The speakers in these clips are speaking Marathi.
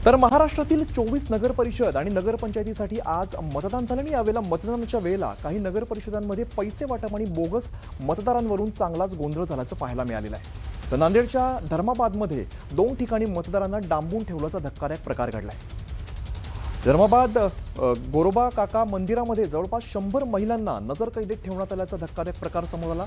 तर महाराष्ट्रातील 24 नगर परिषद आणि नगरपंचायतीसाठी आज मतदान झालं आणि यावेळेला मतदानाच्या वेळेला काही नगर परिषदांमध्ये पैसे वाटप आणि बोगस मतदारांवरून चांगलाच गोंधळ झाल्याचं पाहायला मिळालेलं आहे। तर नांदेडच्या धर्माबादमध्ये 2 ठिकाणी मतदारांना डांबून ठेवल्याचा धक्कादायक प्रकार घडलाय। धर्माबाद गोरोबा काका मंदिरामध्ये जवळपास 100 महिलांना नजरकैदेत ठेवण्यात आल्याचा धक्कादायक प्रकार समोर आला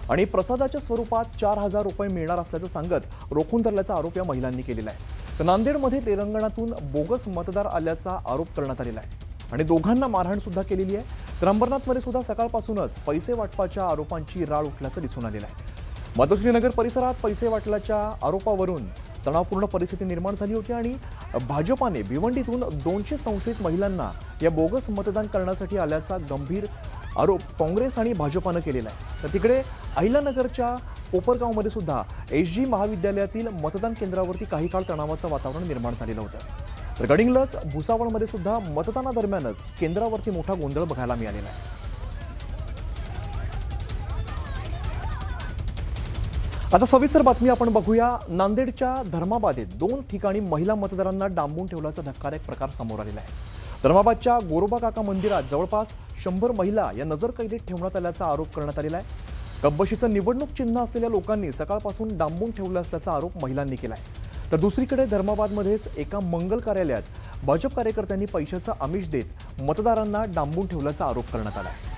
आणि प्रसादाच्या स्वरूपात 4000 रुपये मिळणार असल्याचं सांगत रोखून धरल्याचा आरोप या महिलांनी केलेला आहे। तर नांदेडमध्ये तेलंगणातून बोगस मतदार आल्याचा आरोप करण्यात आलेला आहे आणि दोघांना मारहाण सुद्धा केलेली आहे। तर अंबरनाथमध्ये सुद्धा सकाळपासूनच पैसे वाटपाच्या आरोपांची राळ उठल्याचं दिसून आलेलं आहे। मातोश्रीनगर परिसरात पैसे वाटल्याच्या आरोपावरून तणावपूर्ण परिस्थिती निर्माण झाली होती आणि भाजपाने भिवंडीतून 200 संशयित महिलांना या बोगस मतदान करण्यासाठी आल्याचा गंभीर आरोप काँग्रेस आणि भाजपाने केलेला आहे। तर तिकडे अहिल्यानगरच्या कोपरगावमध्ये सुद्धा एसजी महाविद्यालयातील मतदान केंद्रावरती काही काळ तणावाचं वातावरण निर्माण झालेलं होतं। तर गडिंग्लज भुसावळमध्ये सुद्धा मतदानादरम्यानच केंद्रावरती मोठा गोंधळ बघायला मिळालेला आहे। आता सविस्तर बातमी आपण बघूया। नांदेडच्या धर्माबादेत 2 ठिकाणी महिला मतदारांना डांबून ठेवल्याचा धक्कादायक प्रकार समोर आलेला आहे। धर्माबादच्या गोरोबा काका मंदिरात जवळपास 100 महिला या नजरकैदेत ठेवण्यात आल्याचा आरोप करण्यात आलेला आहे। कब्बशीचं निवडणूक चिन्ह असलेल्या लोकांनी सकाळपासून डांबून ठेवलं असल्याचा आरोप महिलांनी केला आहे। तर दुसरीकडे धर्माबादमध्येच एका मंगल कार्यालयात भाजप कार्यकर्त्यांनी पैशाचं आमिष देत मतदारांना डांबून ठेवल्याचा आरोप करण्यात आला आहे।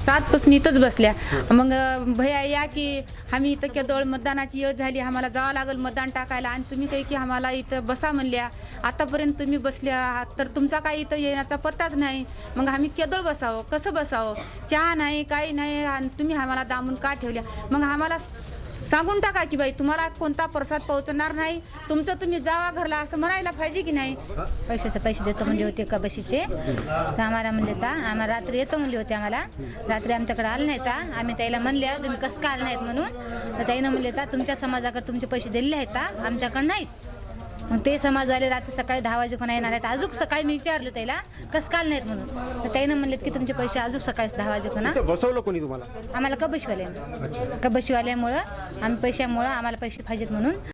7 पासून इथंच बसल्या। मग भैया या की आम्ही इथं केवळ मतदानाची वेळ झाली, आम्हाला जावं लागेल मतदान टाकायला आणि तुम्ही काही की आम्हाला इथं बसा म्हणल्या। आतापर्यंत तुम्ही बसल्या आहात तर तुमचा काही इथं येण्याचा पत्ताच नाही। मग आम्ही केवळ बसावं, कसं बसावं, चहा नाही काही नाही आणि तुम्ही आम्हाला दामून का ठेवल्या। मग आम्हाला सांगून टाका की बाई तुम्हाला कोणता प्रसाद पोहोचणार नाही, तुमचं तुम्ही जावा घरला असं म्हणायला पाहिजे की नाही। पैसे देतो म्हणजे होते का बशीचे, तर आम्हाला म्हणले तर आम्हाला रात्री येतो म्हणले होते। आम्हाला रात्री आमच्याकडे आले नाही तर आम्ही त्याला म्हणल्या तुम्ही कसं काय आले नाहीत म्हणून, तर त्यानं म्हणले तर तुमच्या समाजाकडे तुमचे पैसे दिलेले आहेत का, आमच्याकडे नाहीत। मग ते समाजवाले रात्री सकाळी 10 वाजेपर्यंत येणार आहेत। अजून सकाळी मी विचारलं त्याला कसं काय नाहीत म्हणून, तर त्यानं म्हणलेत की तुमचे पैसे अजून सकाळी 10 वाजेपर्यंत बसवलं कोणी तुम्हाला? आम्हाला कबशीवाल्यामुळं आम्ही पैशामुळं आम्हाला पैसे पाहिजेत म्हणून